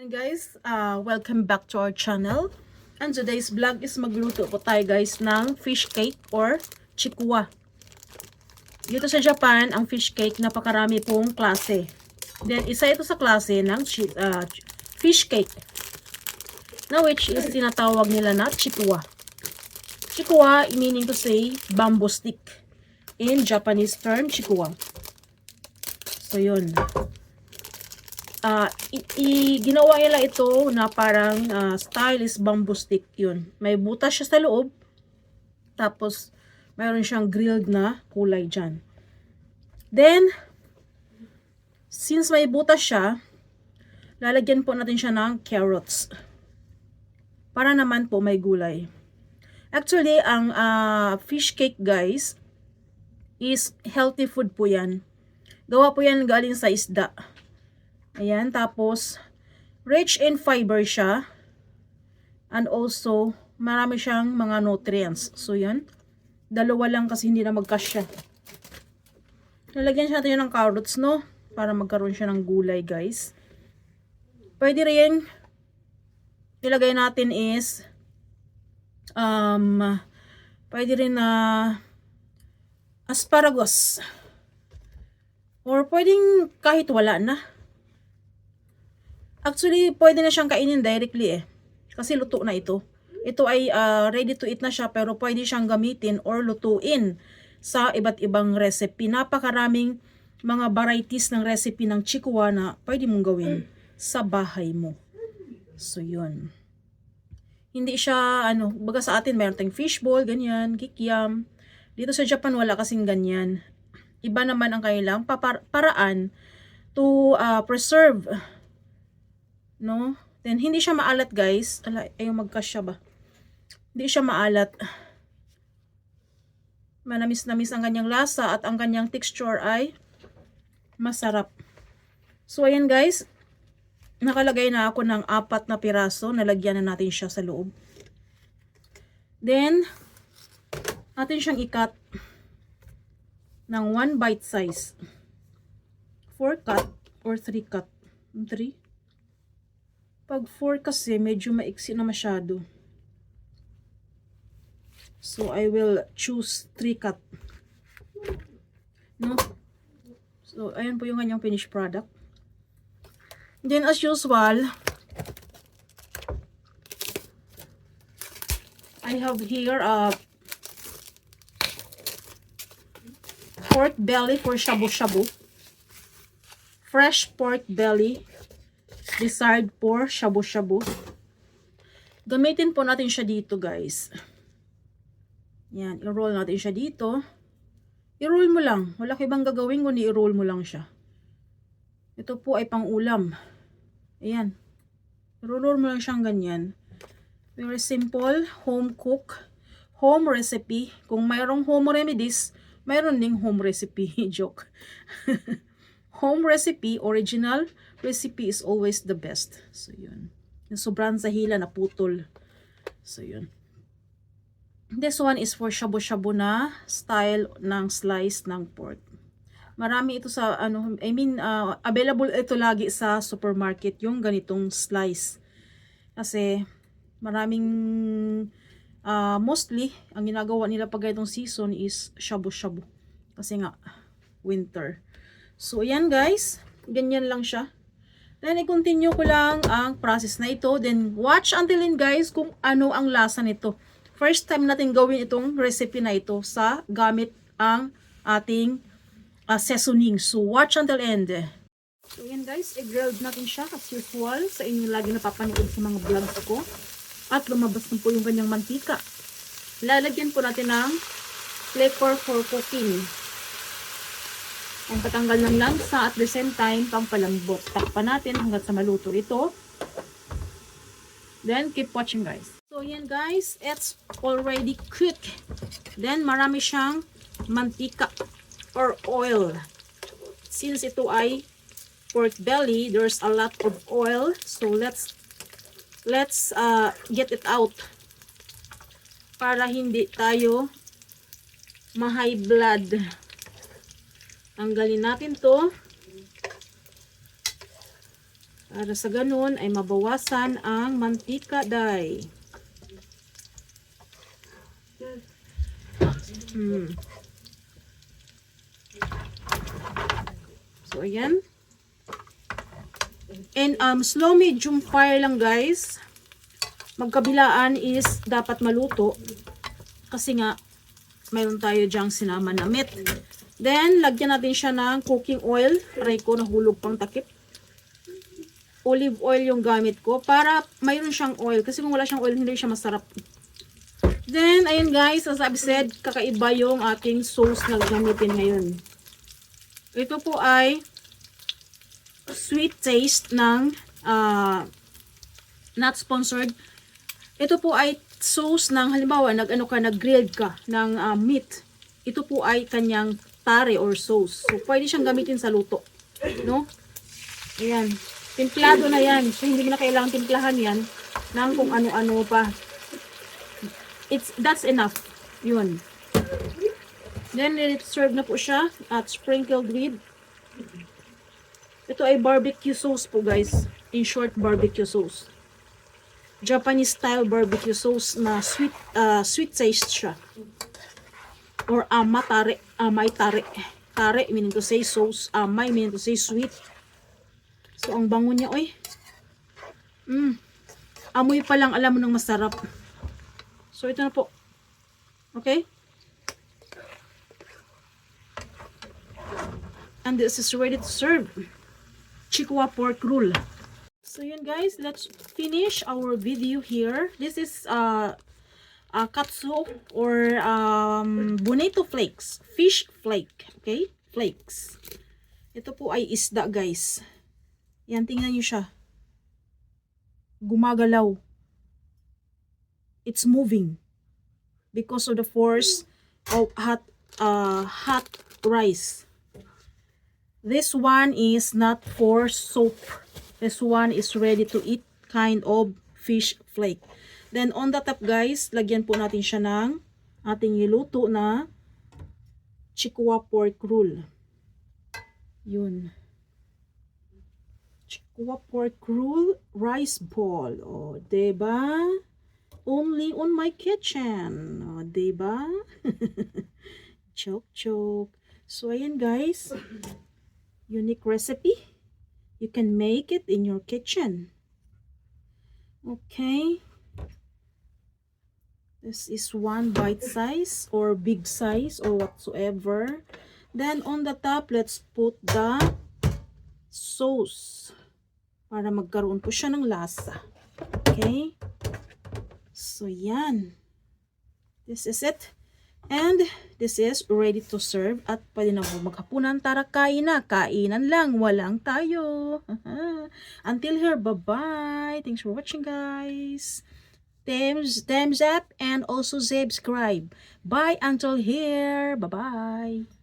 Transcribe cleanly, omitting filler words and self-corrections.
Ayan guys, welcome back to our channel. And today's vlog is magluto po tayo guys ng fish cake or chikwa. Dito sa Japan, ang fish cake napakarami pong klase. Then isa ito sa klase ng fish cake, na which is tinatawag nila na chikwa. Chikwa, meaning to say bamboo stick. In Japanese term, chikwa. So yun. Ginawa nila ito na parang style is bamboo stick yun. May butas siya sa loob. Tapos, mayroon siyang grilled na kulay dyan. Then, since may butas siya, lalagyan po natin siya ng carrots. Para naman po may gulay. Actually, ang fish cake guys, is healthy food po yan. Gawa po yan galing sa isda. Ayan, tapos, rich in fiber siya. And also, marami siyang mga nutrients. So, yan. Dalawa lang kasi hindi na magkasya. Lalagyan siya natin ng carrots, no? Para magkaroon siya ng gulay, guys. Pwede rin, ilagay natin is, pwede rin na, asparagus. Or pwedeng kahit wala na. Actually, pwede na siyang kainin directly eh. Kasi luto na ito. Ito ay ready to eat na siya, pero pwede siyang gamitin or lutuin sa iba't ibang recipe. Napakaraming mga varieties ng recipe ng chikwa na pwede mong gawin sa bahay mo. So, yun. Hindi siya, baga sa atin, mayroon tayong fishball, ganyan, kikiam. Dito sa Japan, wala kasing ganyan. Iba naman ang kailang paraan to preserve. No? Then, hindi siya maalat, guys. Ayaw magkasya ba? Hindi siya maalat. Manamis-namis ang kanyang lasa at ang kanyang texture ay masarap. So, ayan, guys. Nakalagay na ako ng 4 na piraso. Nalagyan na natin siya sa loob. Then, atin siyang ikat ng 1 bite size. 4 cut or 3 cut. 3? Pag 4 kasi, medyo maiksi na masyado. So, I will choose 3 cut. No? So, ayan po yung kanyang finished product. Then, as usual, I have here pork belly for shabu-shabu. Fresh pork belly. Desired for shabu-shabu. Gamitin po natin siya dito, guys. Yan, i-roll natin siya dito. I-roll mo lang. Wala kang ibang gagawin kundi i-roll mo lang siya. Ito po ay pang-ulam. Ayan. I-roll mo lang siyang ganyan. Very simple, home cook, home recipe. Kung mayroong home remedies, mayroon ding home recipe. Joke. Home recipe, original recipe is always the best. So, yun. Yung sobrang sahila na putol. So, yun. This one is for shabu-shabu na style ng slice ng pork. Marami ito sa, available ito lagi sa supermarket, yung ganitong slice. Kasi, maraming, mostly, ang ginagawa nila pag itong season is shabu-shabu. Kasi nga, winter. So, ayan guys. Ganyan lang siya. Then, i-continue ko lang ang process na ito. Then, watch until end guys kung ano ang lasa nito. First time natin gawin itong recipe na ito sa gamit ang ating seasoning. So, watch until end. So, ayan guys. I-grilled natin siya as usual. Sa inyo lagi napapanood sa mga vlogs ko. At lumabas na po yung kanyang mantika. Lalagyan po natin ng flavor for cooking. Ang patanggal ng langsa at the same time pampalambot. Takpan natin hanggang sa maluto ito. Then keep watching guys. So yan guys, it's already cooked. Then marami siyang mantika or oil. Since ito ay pork belly, there's a lot of oil. So let's get it out. Para hindi tayo ma-high blood. Tanggalin natin to. Para sa ganun ay mabawasan ang mantika, day. So, ayan. And slow medium fire lang, guys. Magkabilaan is dapat maluto. Kasi nga, mayroon tayo dyang sinama na meat. Then, lagyan natin siya ng cooking oil. Aray ko, nahulog pang takip. Olive oil yung gamit ko para mayroon siyang oil. Kasi kung wala siyang oil, hindi siya masarap. Then, ayun guys, as I've said, kakaiba yung ating sauce na gamitin ngayon. Ito po ay sweet taste ng not sponsored. Ito po ay sauce ng halimbawa nag-grilled ka ng meat. Ito po ay kanyang tare or sauce. So pwede siyang gamitin sa luto, no? Ayan. Timplado na yan. So hindi mo na kailangan timplahan yan ng kung ano-ano pa. That's enough. Yun. Then let's serve na po siya at sprinkled with. Ito ay barbecue sauce po, guys. In short, barbecue sauce. Japanese style barbecue sauce na sweet taste siya. Or amatare, amay tare. Tare meaning to say sauce, amay meaning to say sweet. So ang bango niya, oy. Amoy pa lang alam mo nang masarap. So ito na po. Okay? And this is ready to serve. Chikwa pork roll. So yun guys, let's finish our video here. This is katsu or bonito flakes, fish flake, okay? Flakes. Ito po ay isda, guys. Yan, tingnan niyo siya. Gumagalaw. It's moving because of the force of hot rice. This one is not for soup. This one is ready to eat kind of fish flake. Then on the top, guys, lagyan po natin siya ng ating niluto na chikwa pork roll. Yun. Chikwa pork roll rice ball. O, diba? Only on my kitchen. O, diba? Choke. So, ayan guys. Unique recipe. You can make it in your kitchen. Okay. This is one bite size or big size or whatsoever. Then on the top, let's put the sauce para magkaroon po siya ng lasa. Okay. So yan. This is it. And this is ready to serve at pwede na po maghapunan. Tara, kain na. Kainan lang. Walang tayo. Until here, bye-bye. Thanks for watching, guys. Thumbs up and also subscribe. Bye until here. Bye-bye.